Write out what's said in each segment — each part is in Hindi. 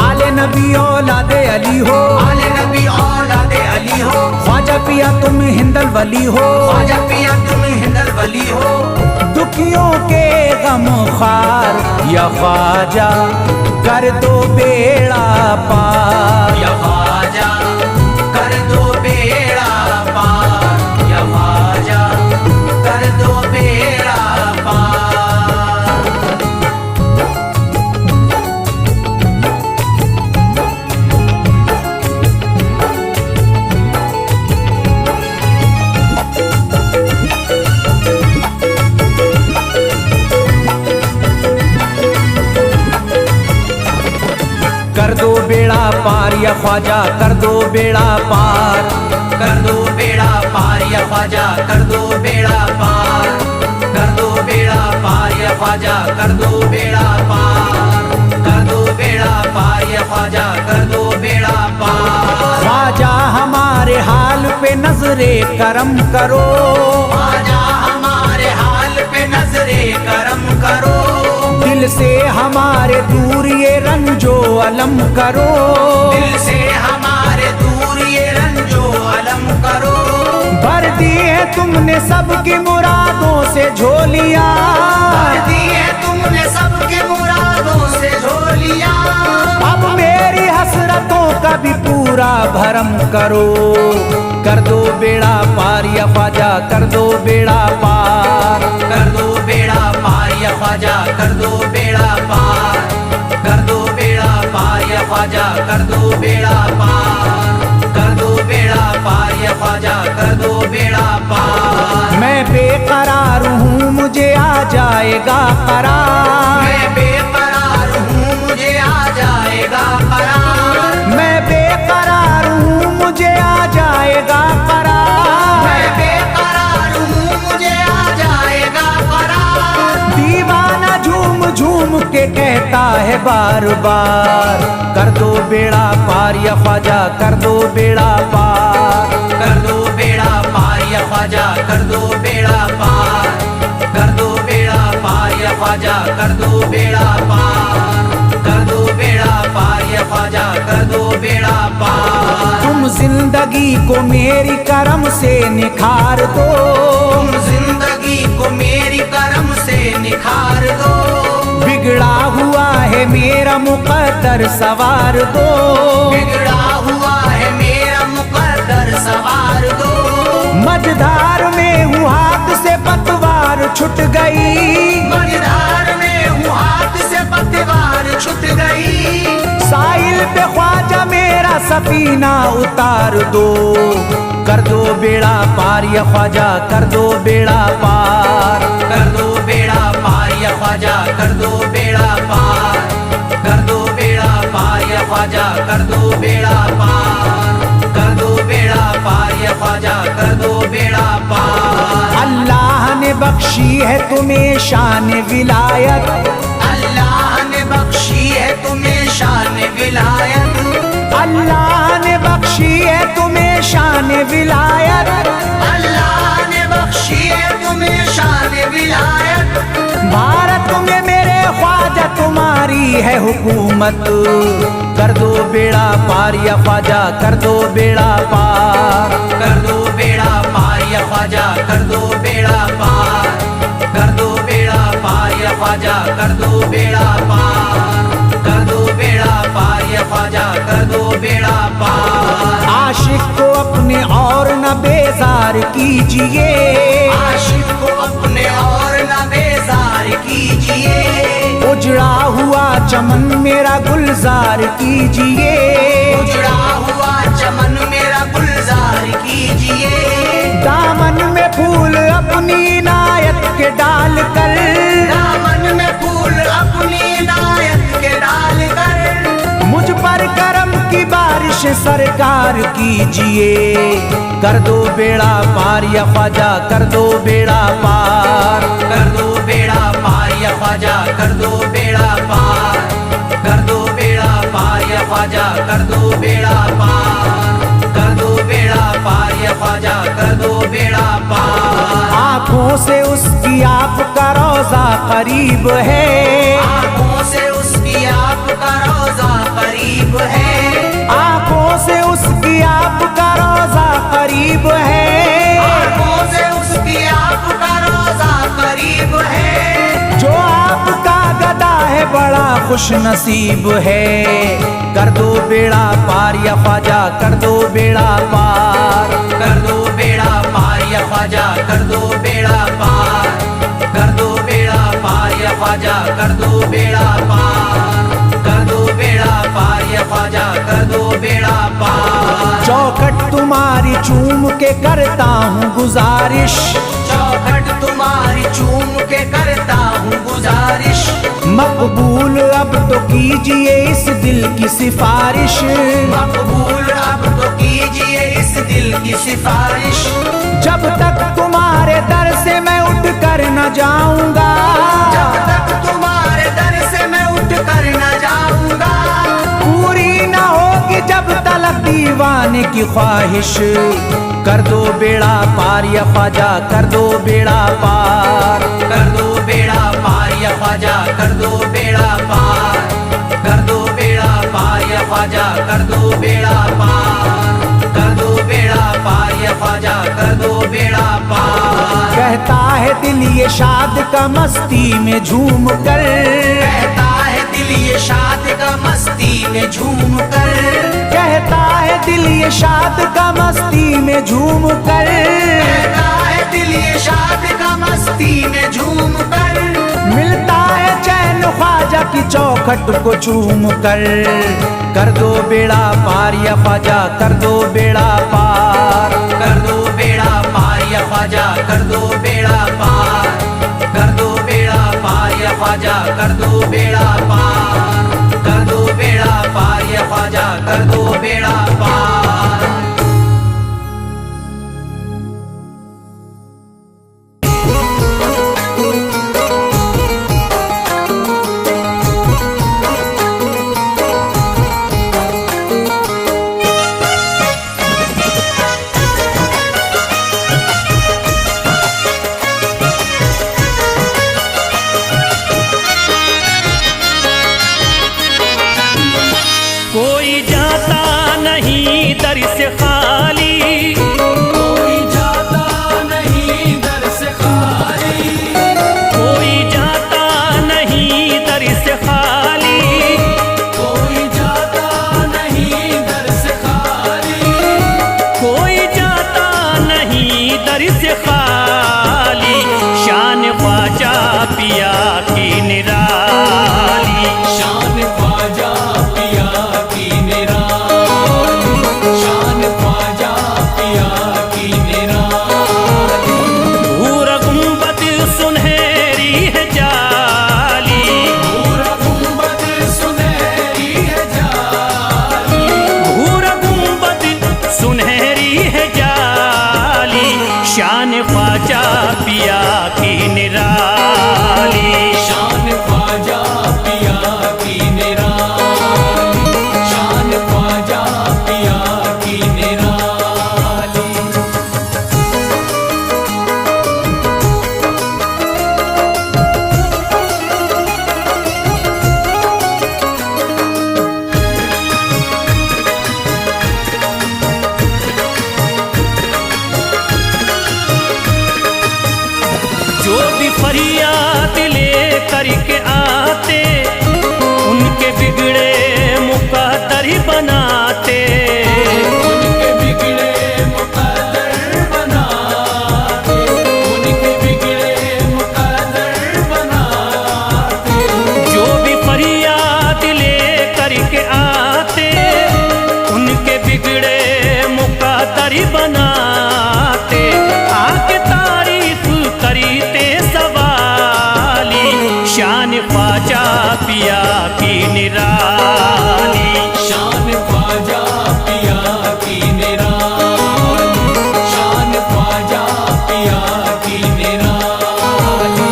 आले नबी औलादे अली हो, आले नबी औलादे अली हो, ख्वाजा पिया तुम हिंदल वली हो, ख्वाजा पिया तुम हिंदल वली हो। दुखियों के गम खार या ख्वाजा कर दो बेड़ा पार, या ख्वाजा कर दो बेड़ा पार, या ख्वाजा कर दो बेड़ा पार। कर दो बेड़ा पार या ख्वाजा कर दो बेड़ा पार, कर दो बेड़ा पार या ख्वाजा कर दो बेड़ा पार, कर दो बेड़ा पार या ख्वाजा कर दो बेड़ा पार, कर दो बेड़ा पार या ख्वाजा कर दो बेड़ा पार। ख्वाजा हमारे हाल पे नजरे करम करो, ख्वाजा हमारे हाल पे नजरे करम करो, दिल से हमारे दूर ये रंजो अलम करो, दिल से हमारे दूर ये रंजो अलम करो। भर दी है तुमने सबकी मुरादों से झोलियां, भर दी है तुमने सबके मुरादों से झोलियां। अब मेरी हसरतों का भी पूरा भरम करो, कर दो बेड़ा पार या ख्वाजा कर दो बेड़ा पार, कर दो बेड़ा पार या ख्वाजा कर दो बेड़ा पार, कर दो बेड़ा पार या ख्वाजा कर दो बेड़ा पार, कर दो बेड़ा पार या ख्वाजा कर दो बेड़ा पार। मैं बेकरार हूँ मुझे आ जाएगा करार, मैं बेकरार हूँ मुझे आ जाएगा करार, मैं बेकरार हूँ मुझे आ जाएगा करार, मैं बेकरार हूँ मुझे आ जाएगा करार। दीवाना झूम झूम के कहता है बार बार, कर दो बेड़ा पार या ख्वाजा कर दो बेड़ा पार, कर दो बेड़ा पार या ख्वाजा कर दो बेड़ा पार, कर दो बेड़ा पार या ख्वाजा कर दो बेड़ा पार, कर दो बेड़ा पार या ख्वाजा कर दो बेड़ा पार। तुम जिंदगी को मेरी करम से निखार दो, तुम जिंदगी को मेरी करम से निखार दो, बिगड़ा हुआ है मेरा मुकद्दर सवार दो, बिगड़ा हुआ है मेरा मुकद्दर सवार दो। मझधार में हूँ हाथ से पतवार छूट गई, मझधार में हूँ हाथ से पतवार छूट गई, साहिल पे ख्वाजा मेरा सफीना उतार दो, कर दो बेड़ा पार या ख्वाजा कर दो बेड़ा पार, कर दो बेड़ा पार या ख्वाजा कर दो बेड़ा पार, कर दो बेड़ा पार या ख्वाजा कर दो बेड़ा पार, कर दो बेड़ा पार या ख्वाजा कर दो बेड़ा पार। अल्लाह ने बख्शी है तुम्हें शान विलायत, अल्लाह ने बख्शी है तुम्हें शान विलायत, अल्लाह ने बख्शी है तुम्हें शान विलायत, अल्लाह ने बख्शी है तुम्हें शान विलायत। भारत में मेरे ख्वाजा तुम्हारी है हुकूमत, कर दो बेड़ा पार या ख्वाजा कर दो बेड़ा पार, कर दो बेड़ा पार या ख्वाजा कर दो बेड़ा पार, कर दो बेड़ा पार या ख्वाजा कर दो बेड़ा पार, कर दो बेड़ा पार या ख्वाजा कर दो बेड़ा पार। आशिक को अपने और न बेजार कीजिए, आशिक को अपने और न बेजार कीजिए, उजड़ा हुआ चमन मेरा गुलजार कीजिए, उजड़ा हुआ चमन मेरा गुलजार कीजिए, दामन में फूल अपनी इनायत के डाल कर, दामन में फूल अपनी इनायत के डाल कर, मुझ पर करम की बारिश सरकार कीजिए, कर दो बेड़ा पार या ख्वाजा कर दो बेड़ा पार, कर दो बेड़ा पार या ख्वाजा कर दो बेड़ा पार, बेड़ा पार। आंखों से उसकी आपका रोजा करीब है, आंखों से उसकी आपका रोजा करीब है, आंखों से उसकी आपका रोजा करीब है, आंखों से उसकी आपका रोजा करीब है। जो आपका गदा है बड़ा खुश नसीब है। कर दो बेड़ा पार या ख्वाजा, कर दो बेड़ा पार, कर दो बेड़ा पार या ख्वाजा, कर दो बेड़ा पार, कर दो बेड़ा पार या ख्वाजा, कर दो बेड़ा पार, कर दो बेड़ा पार या ख्वाजा, कर दो बेड़ा पार। चौखट तुम्हारी चूम के करता हूँ गुजारिश, चौखट तुम्हारी चूम के करता हूँ गुजारिश, मकबूल अब तो कीजिए इस दिल की सिफारिश, मकबूल अब तो कीजिए इस दिल की सिफारिश। जब तक तुम्हारे दर से मैं उठ कर न जाऊंगा, जब तक तुम्हारे दर से मैं उठ कर न जाऊंगा, पूरी न होगी जब तलक दीवाने की ख्वाहिश। कर दो बेड़ा पार या ख्वाजा, कर दो बेड़ा पार, कर दो बेड़ा पार या ख्वाजा, कर दो बेड़ा पार, कर दो बेड़ा पार या ख्वाजा, कर दो बेड़ा पार, कर दो बेड़ा पार या ख्वाजा, कर दो बेड़ा पार। कहता है दिल ये शाद का मस्ती में झूम कर, कहता है दिल ये शाद का मस्ती में झूम कर, कहता है दिल ये शाद का मस्ती में झूम कर, कहता है दिल ये शाद का मस्ती में झूम कर। मिलता है चैन ख्वाजा की चौखट को चूम कर। कर दो बेड़ा पार या ख्वाजा, कर दो बेड़ा पार, कर दो बेड़ा पार या ख्वाजा, कर दो बेड़ा पार, कर दो बेड़ा पार या ख्वाजा, कर दो बेड़ा पार, कर दो बेड़ा पार या ख्वाजा, कर दो बेड़ा पार। कोई जाता नहीं दर से खाली, कोई जाता नहीं दर से खाली, कोई जाता नहीं दर से खाली, कोई जाता नहीं दर से खाली, कोई जाता नहीं दर से खाली। शान ख्वाजा पिया की निराली, शान ख्वाजा पिया की निराली, शान ख्वाजा पिया की निराली। भूरा गुंबद सुनहरी है जाली, पूरा गुंबद सुनहरी है जाली, भूरा गुंबद सुनहरी है जाली। शान ख्वाजा पिया की निराली, शान ख्वाजा पिया की निराली, शान ख्वाजा पिया की निराली। जो भी फरियाद ले करके आते, उनके बिगड़े मुकद्दर ही बनाते, उनके बिगड़े मुकद्दर बनाते, उनके बिगड़े मुकद्दर बनाते। जो भी फरियाद ले करके आते, उनके बिगड़े मुकद्दर ही बनाते। आके तारीफ करते सवाली, शान ख्वाजा पिया की निराली, शान ख्वाजा पिया की निराली, शान ख्वाजा पिया की निराली।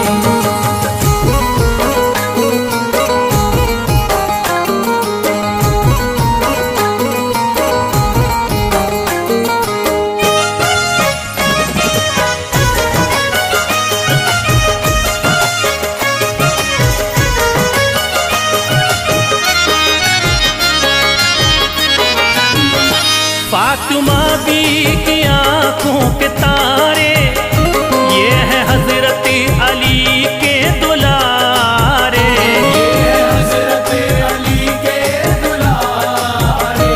अली के दुलारे। ये है हजरत अली के दुलारे,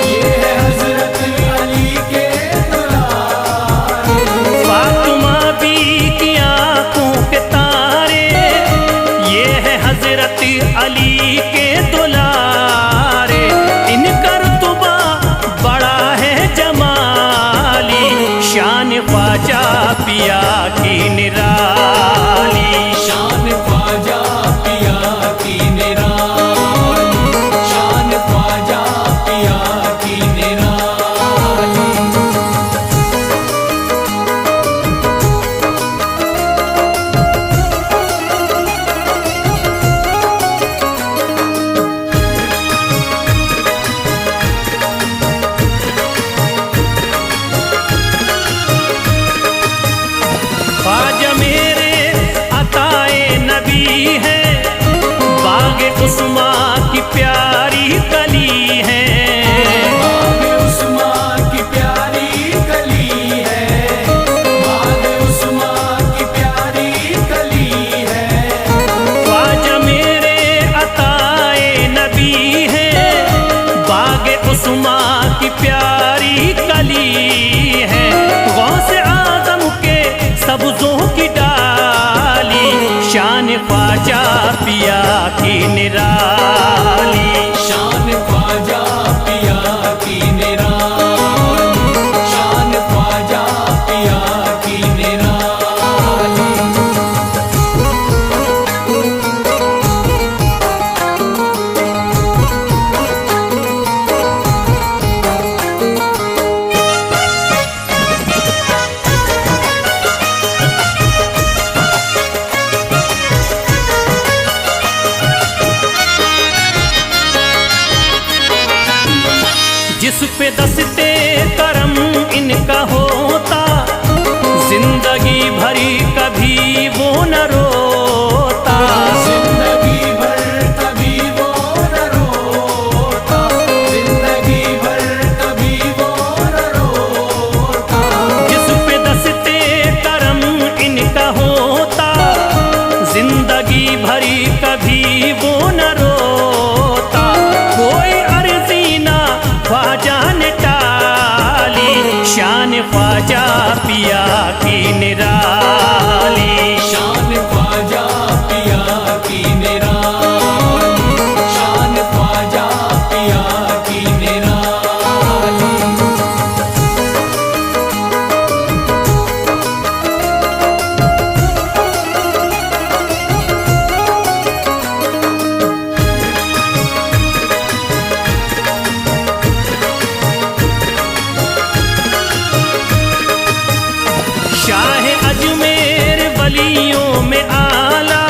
ये है हजरत अली के दुलारे। फातिमा भी की आंखों के तारे, ये है हजरत अली के दुलारे। इनका रुतबा बड़ा है जमाली, शान ख्वाजा पिया की निराली। शान ख्वाजा पिया की निराली, शान ख्वाजा पिया की निराली। ख्वाजा मेरे अताए नबी है, बागे उस्मा की प्यारी कली है। बाग उस्मा की प्यारी कली है, बाग उस्मा की प्यारी कली है। ख्वाजा मेरे अताए नबी है, बागे उस्मा की प्यारी कली है। गौसे आजम के सब्जों की डाली, शान ख्वाजा पिया की निराली। शान ख्वाजा पिया की निराली, शान ख्वाजा पिया की निराली। जिस पे दस्ते करम इनका होता, जिंदगी भरी कभी वो न रोता। जिंदगी भर कभी वो न रोता, जिंदगी भर कभी वो न रोता। जिस पे दस्ते करम इनका होता, जिंदगी भरी कभी वो न रोता। कोई अर्जी ना ख्वाजा ने टाली, शान ख्वाजा पिया की निराली। शान ख्वाजा पिया की निराली, शान ख्वाजा पिया की निराली। शाह अजमेर वलियों में आला,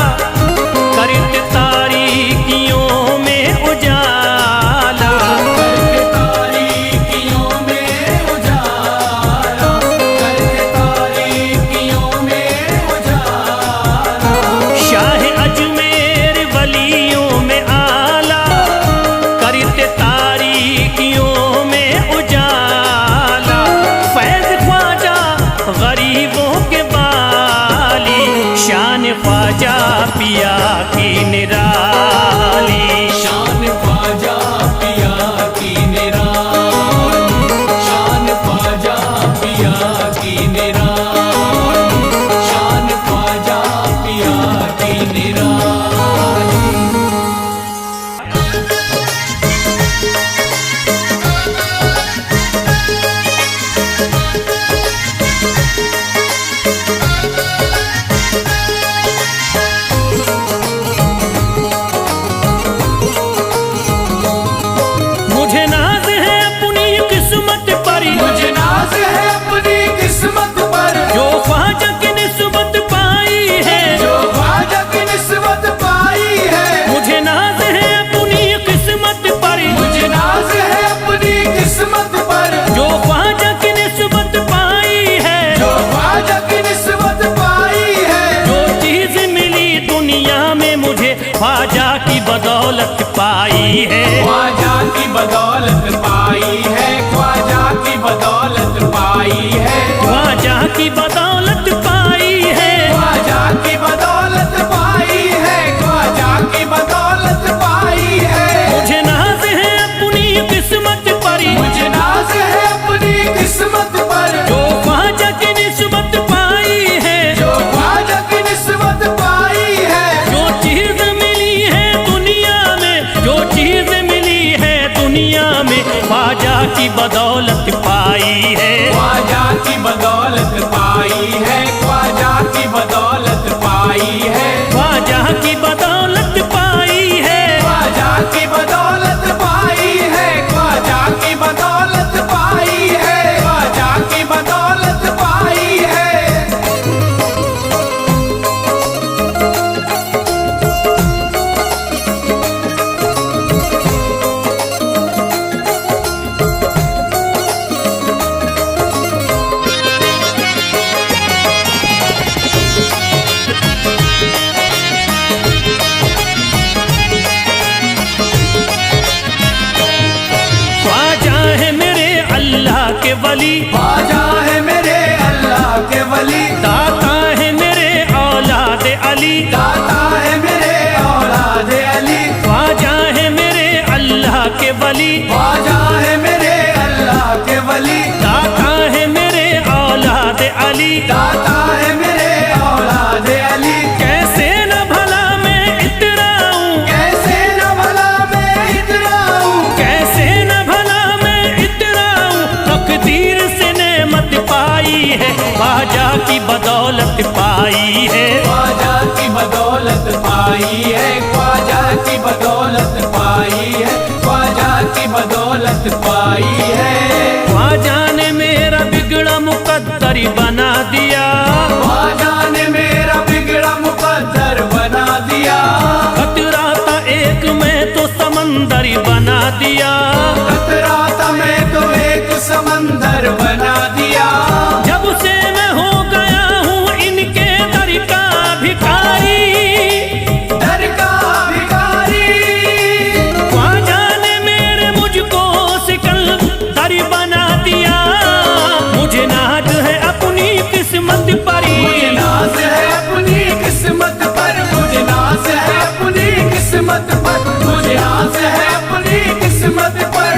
करते तारीकियों में उजाला। करके तारीकियों में उजाला, करके तारीकियों में उजाला। शाह अजमेर वलियों में आला, करते तारीकियों में उजाला। फैज ख्वाजा गरीबों के बाली, शान ख्वाजा पिया की निराली। शान ख्वाजा पिया की निराली, शान ख्वाजा पिया की निराली, शान ख्वाजा पिया की निराली। मुझे नाज है अपनी किस्मत पर, मुझे नाज है अपनी किस्मत पर, जो ख्वाजा की निस्बत पाई है। जो ख्वाजा की निस्बत पाई है। मुझे नाज है अपनी किस्मत पर, मुझे नाज है अपनी किस्मत पर, जो ख्वाजा की निस्बत पाई है। जो ख्वाजा की निस्बत पाई है। जो चीज मिली दुनिया में मुझे ख्वाजा की बदौलत पाई है। ख्वाजा की बदौलत पाई है, ख्वाजा की बदौलत पाई है, ख्वाजा की बदौलत पाई है। ख्वाजा की बदौलत की बदौलत पाई है, ख्वाजा की बदौलत पाई है, ख्वाजा की बदौलत पाई है, ख्वाजा की बदौलत पाई है, ख्वाजा की बदौलत पाई है, ख्वाजा की बदौलत पाई है, ख्वाजा की बदौलत पाई है। ख्वाजा है मेरे अल्लाह के वली, ख्वाजा है मेरे अल्लाह के वली, दाता है मेरे औलाद अली, दाता है मेरे औलाद अली, ख्वाजा है मेरे अल्लाह के वली, ख्वाजा है मेरे अल्लाह के वली, दाता है मेरे औलाद अली। दाता है मेरे औलाद अली। कैसे न भला मैं इतराऊं, कैसे न भला मैं इतराऊं, कैसे न भला मैं इतराऊं, तकदीर से नेमत पाई है, ख्वाजा की बदौलत पाई है, ख्वाजा की बदौलत पाई है, ख्वाजा की बदौलत पाई है, ख्वाजा की बदौलत पाई है। ख्वाजा ने मेरा बिगड़ा मुकद्दर बना दिया, ख्वाजा ने मेरा बिगड़ा मुकद्दर बना दिया, खतरा था एक मैं तो समंदर बना दिया, खतरा था मैं तो एक समंदर बना दिया। जब से मैं हो गया हूँ इनके दर का भिखारी, दर का भिखारी, ख्वाजा ने मेरे मुझको सिकंदर बना दिया, मुझे नाज है अपनी किस्मत पर, मुझे नाज है अपनी किस्मत पर, मुझे नाज है अपनी किस्मत पर, मुझे नाज है अपनी किस्मत पर।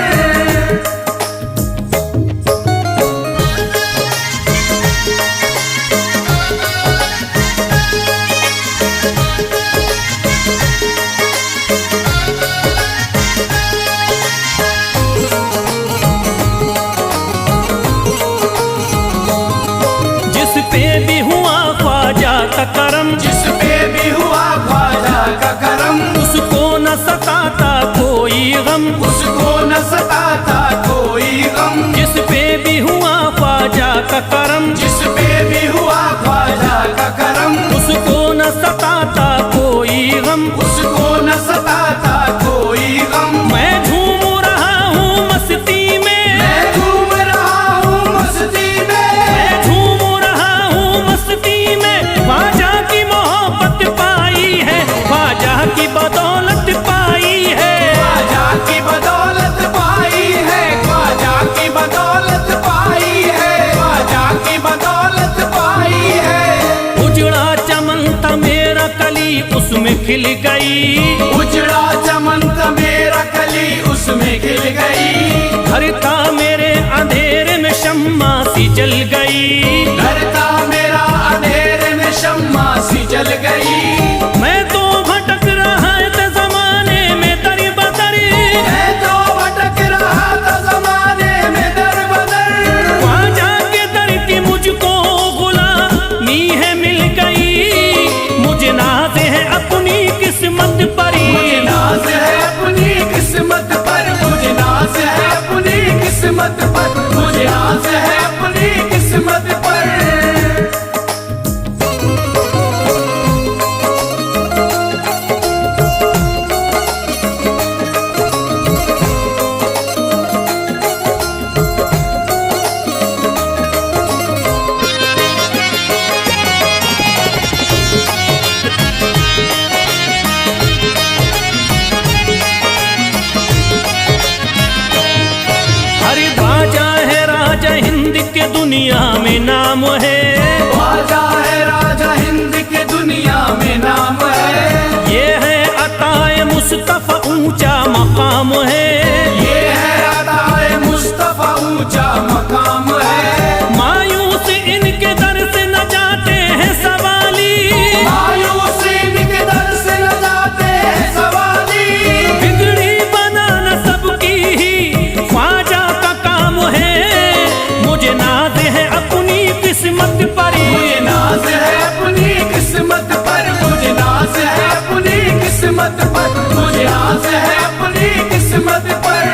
जिस पे भी हुआ ख्वाजा का करम, जिस पे भी हुआ ख्वाजा का करम, उसको न सताता कोई गम, उसको न सताता कोई गम, जिस पे भी हुआ ख्वाजा का करम, जिस पे भी हुआ ख्वाजा का करम, उसको न सताता कोई गम। उसको न सताता कोई गम। मैं झूम रहा हूँ मस्ती में, मैं झूम रहा हूँ मस्ती में, मैं झूम रहा हूँ मस्ती में, ख्वाजा की मोहब्बत पाई है, ख्वाजा की बदौलत पाई है, ख्वाजा की बदौलत पाई है, ख्वाजा की बदौलत पाई है, ख्वाजा की बदौलत पाई है। उजड़ा चमन था मेरा कली उसमें खिल गई, उजड़ा चमन था मेरा कली उसमें खिल गई, घर था मेरे अंधेरे में शम्मा सी जल गई, घर था मेरा अंधेरे में शम्मा सी जल गई। मैं तो भटक रहा था जमाने में दर बदर, मैं तो भटक रहा था जमाने में दर बदर, ख्वाजा के दर की मुझको गुलामी है मिल गई, मुझे नाज है अपनी किस्मत पर, मुझे नाज है अपनी किस्मत पर, मुझे नाज है अपनी किस्मत पर, मुझे नाज है अपनी किस्मत पर। हर ख्वाजा है राजा हिंद के दुनिया में नाम है, ख्वाजा है राजा हिंद के दुनिया में नाम है, ये है अताए मुस्तफा ऊंचा मकाम है, ये है अताए मुस्तफा ऊंचा मकाम है। मायूस इनके दर से न जाते हैं सवाली, मायूस इनके दर से न जाते हैं सवाली, बिगड़ी बनाना सबकी ही ख्वाजा का किस्मत पर, मुझे आस है अपनी किस्मत पर।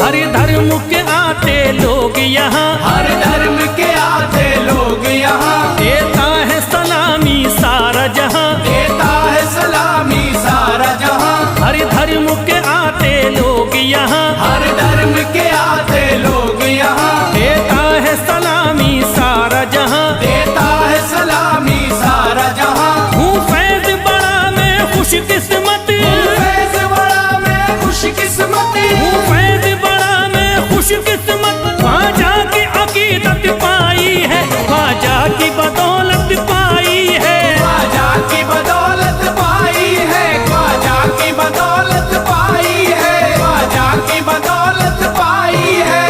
हर धर्म के आते लोग यहाँ, हर धर्म के आते लोग यहाँ, देता है सलामी सारा जहाँ, देता है सलामी सारा जहाँ। हर धर्म के आते लोग यहाँ, हर धर्म के आते लोग यहाँ, देता है सलामी सारा जहाँ, देता है सलामी सारा जहाँ। हूँ फैज बड़ा मैं खुश किस्मत, फैज़ बड़ा मैं खुश किस्मत, हूँ फैज बड़ा मैं खुश किस्मत, ख्वाजा की अकीदत पाई है, ख्वाजा की बदौलत पाई है, ख्वाजा की बदौलत पाई है, ख्वाजा की बदौलत पाई है, ख्वाजा की बदौलत पाई है।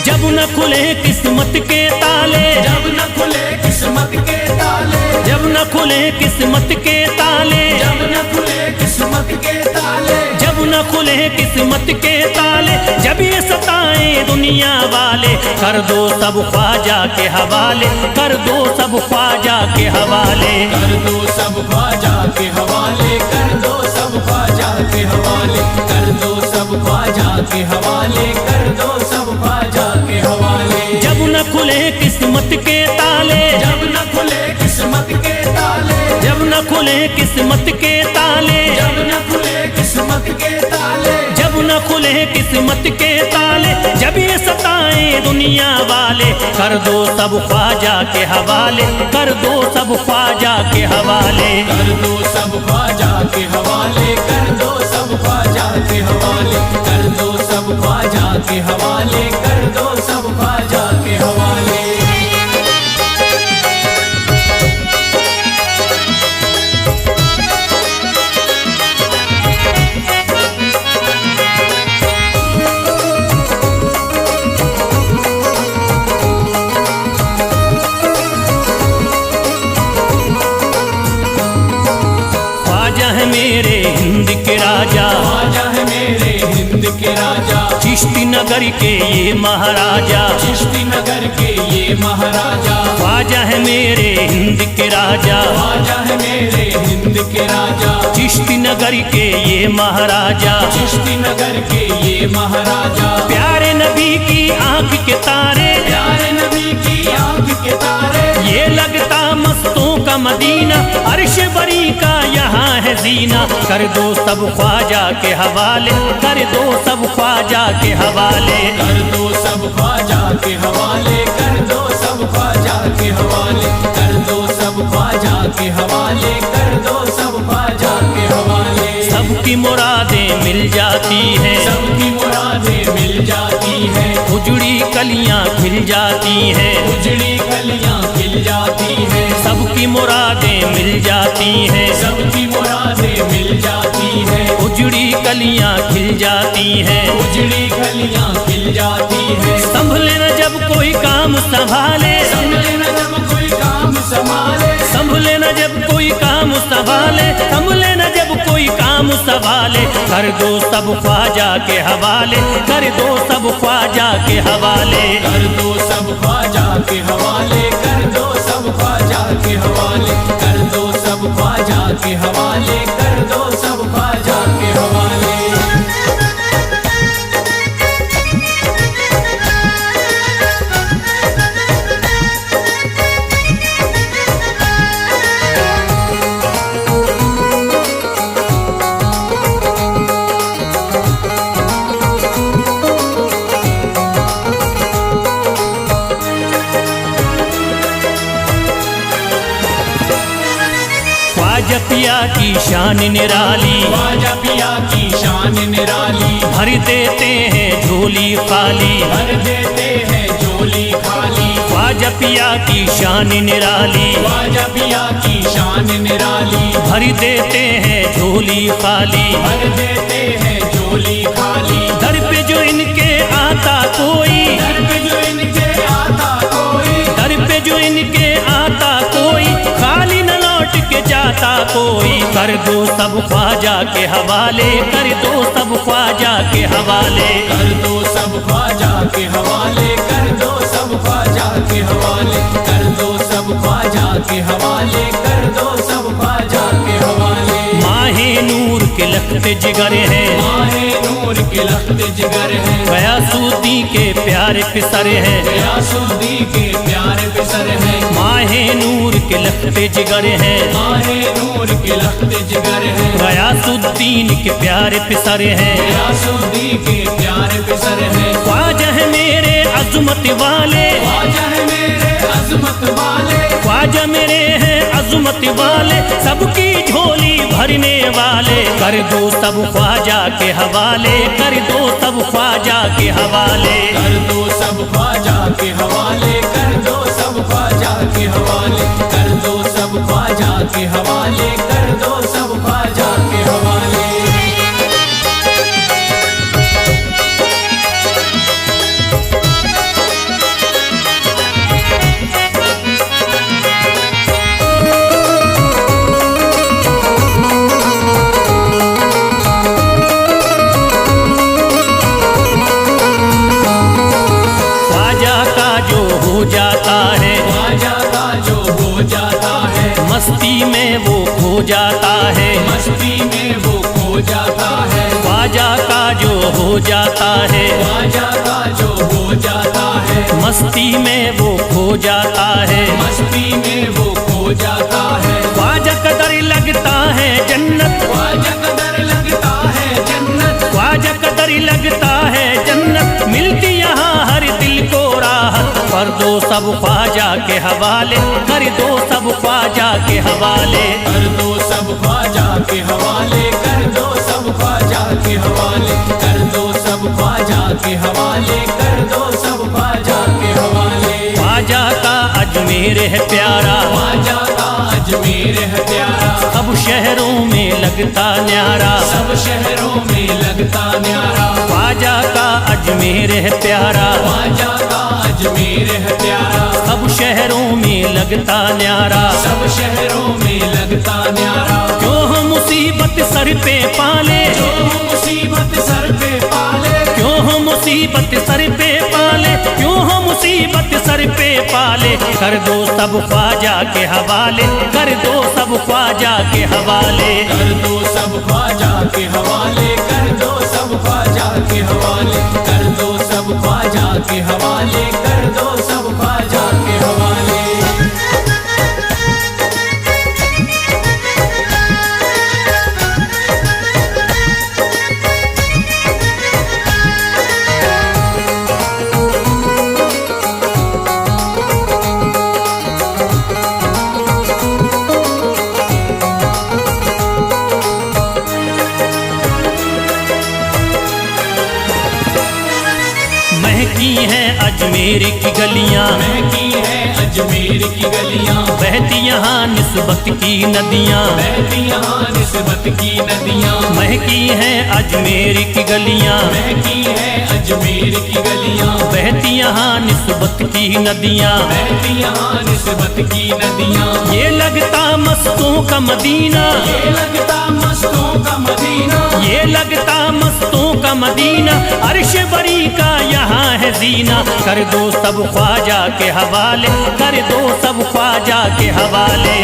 जब न खुले किस्मत के ताले, जब न खुले किस्मत के ताले, जब न खुले किस्मत के ताले, जब न खुले किस्मत के ताले, जब न खुले किस्मत के ताले, जब ये सताएं दुनिया वाले, कर दो सब ख्वाजा के हवाले, कर दो सब ख्वाजा के हवाले, कर दो सब ख्वाजा के हवाले, कर दो सब ख्वाजा के हवाले, कर दो सब ख्वाजा के हवाले, कर दो सब ख्वाजा के हवाले। जब न खुले किस्मत के ताले, जब न खुले किस्मत के ताले, जब न खुले किस्मत के ताले, जब न खुले किस्मत के ताले, जब न खुले किस्मत के ताले, जब ये सताएं दुनिया वाले, कर दो सब ख्वाजा के हवाले, कर दो सब ख्वाजा के हवाले, कर दो सब ख्वाजा के हवाले, कर दो सब ख्वाजा के हवाले, कर दो सब ख्वाजा के हवाले, कर दो सब ख्वाजा के हवाले। ख्वाजा है मेरे हिंद के राजा, ख्वाजा है मेरे हिंद के राजा, चिश्ती नगर के ये महाराजा, चिश्ती नगर के ये महाराजा। ख्वाजा है मेरे हिंद के राजा, ख्वाजा है मेरे हिंद के राजा, चिश्ती नगर के ये महाराजा, चिश्ती नगर के ये महाराजा। प्यारे नबी की आंख के तारे, प्यारे नबी की आंख के तारे, ये लगता मस्तों का मदीना, अर्श बरी का यहाँ है जीना, कर दो सब ख्वाजा के हवाले, कर दो सब ख्वाजा के हवाले, कर दो सब ख्वाजा के हवाले, कर दो सब ख्वाजा के हवाले, कर दो सब ख्वाजा के हवाले, कर दो सब ख्वाजा के हवाले। सबकी मुरादें मिल जाती हैं, सबकी मुरादें मिल जाती हैं, उजड़ी कलियां खिल जाती हैं, उजड़ी कलियां खिल जाती हैं, सबकी मुरादें मिल जाती हैं, सबकी मुरादें मिल जाती हैं, उजड़ी कलियां खिल जाती हैं, उजड़ी कलियां खिल जाती हैं। संभले न जब कोई काम संभाले, संभले न जब कोई काम संभाले, संभले न जब कोई काम संभाले, संभले न जब कोई काम संभाले, कर दो सब ख्वाजा के हवाले, कर दो सब ख्वाजा के हवाले, कर दो सब ख्वाजा के हवाले, कर दो सब ख्वाजा के हवाले, कर दो सब ख्वाजा के हवाले, कर दो सब ख्वाजा के हवाले। ख्वाजा पिया की शान निराली, ख्वाजा पिया की शान निराली, भर देते हैं झोली खाली, भर देते हैं झोली खाली। ख्वाजा पिया की शान निराली, ख्वाजा पिया की शान निराली, भर देते हैं झोली खाली, भर देते हैं झोली खाली। दर पे जो इनके आता कोई, दर पे जो इनके आता कोई, दर पे जो इनके आता कोई, खाली न लौट के जाता कोई। कर दो सब ख्वाजा के हवाले, कर दो सब ख्वाजा के हवाले। कर दो सब ख्वाजा के हवाले, कर दो सब ख्वाजा के हवाले, कर दो सब ख्वाजा के हवाले, कर दो सब ख्वाजा के हवाले। माहे नूर के लखते जिगर है, माहे नूर के लखते जिगर है, गयासुद्दीन के प्यारे पिसर है, गयासुद्दीन के प्यारे पिसर है। माहे नूर के लखते जिगर है, माहे नूर के लखते जिगर है, गयासुद्दीन के प्यारे पिसर है। गयासुद्दीन के प्यारे पिसर है। ख्वाजा है मेरे अज़मत वाले, ख्वाजा है मेरे अज़मत वाले, ख्वाजा मेरे हैं अज़मत वाले, सबकी झोली भरने वाले। कर दो सब ख्वाजा के हवाले, कर दो सब ख्वाजा के हवाले। कर दो सब ख्वाजा के हवाले, कर दो सब ख्वाजा के हवाले, कर दो सब ख्वाजा के हवाले, कर दो सब ख्वाजा के हवाले। जाता है, ख्वाजा का जो हो जाता है, मस्ती में वो खो जाता है, मस्ती में वो खो जाता है। ख्वाजा का जो हो जाता है, ख्वाजा का जो हो जाता है, मस्ती में वो खो जाता है, मस्ती में वो खो जाता है। ख्वाजा कदर लगता है जन्नत, ख्वाजा कदर लगता है जन्नत, ख्वाजा कदर लगता है जन्नत, मिलती यहाँ हर दिल को राहत। कर दो सब ख्वाजा के हवाले, कर दो सब ख्वाजा के हवाले। कर दो सब ख्वाजा के हवाले, कर दो सब ख्वाजा के हवाले, कर दो सब ख्वाजा के हवाले, कर दो सब ख्वाजा के हवाले। ख्वाजा का अजमेर है प्यारा, ख्वाजा का अजमेर है प्यारा, सब शहरों में लगता न्यारा, सब शहरों में लगता न्यारा। ख्वाजा का अजमेर है प्यारा, ख्वाजा का अजमेर है प्यारा, सब शहरों में लगता न्यारा। सब शहरों में लगता न्यारा। क्यों हम मुसीबत सर पे पाले, जो मुसीबत सर पे पाले, क्यों हम मुसीबत सर पे पाले, क्यों हम मुसीबत सर पे पाले। कर दो सब ख्वाजा के हवाले, कर दो सब ख्वाजा के हवाले। कर दो सब ख्वाजा के हवाले, कर दो सब ख्वाजा के हवाले, कर दो सब ख्वाजा के हवाले, कर दो सब ख्वाजा के हवाले। महकी हैं अजमेर की गलियां, महकी है अजमेर की गलियां, बहती यहाँ निस्बत की नदियाँ, बहती यहाँ निस्बत की नदियां। महकी हैं अजमेर की गलियां, महकी है अजमेर की गलियां, बहती यहाँ निस्बत की नदियाँ। बहती यहाँ निस्बत की नदियां। ये लगता मस्तों का मदीना, ये लगता मस्तों का मदीना, ये लगता मस्तों का मदीना, अर्श बरी का यहाँ है जीना। कर दो सब ख्वाजा के हवाले, कर दो सब ख्वाजा के हवाले।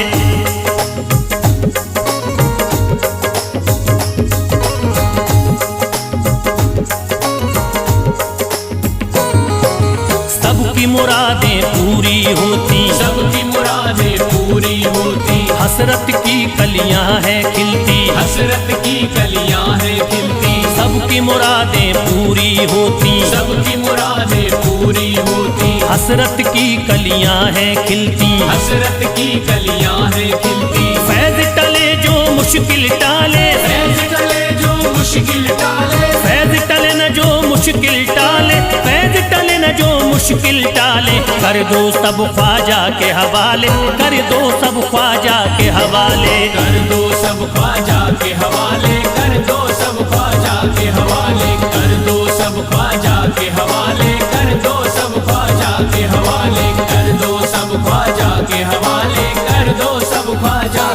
सबकी मुरादें पूरी होती, सबकी मुरादें पूरी होती, हसरत की कलियां हैं खिलती, हसरत की कलियां हैं खिलती। सबकी मुरादें पूरी होती, सबकी मुरादें पूरी होती, हसरत की कलियां हैं खिलती, हसरत की कलियां हैं खिलती। फैज टले जो मुश्किल टाले, फैज टले जो मुश्किल टाले, फैज टले न जो मुश्किल टाले, फैज टले न जो मुश्किल टाले कर दो सब ख्वाजा के हवाले, कर दो सब ख्वाजा के हवाले। कर दो सब ख्वाजा के हवाले, कर दो सब ख्वाजा के हवाले, कर दो सब ख्वाजा के हवाले, कर दो सब ख्वाजा के हवाले, कर दो सब ख्वाजा के हवाले, कर दो सब ख्वाजा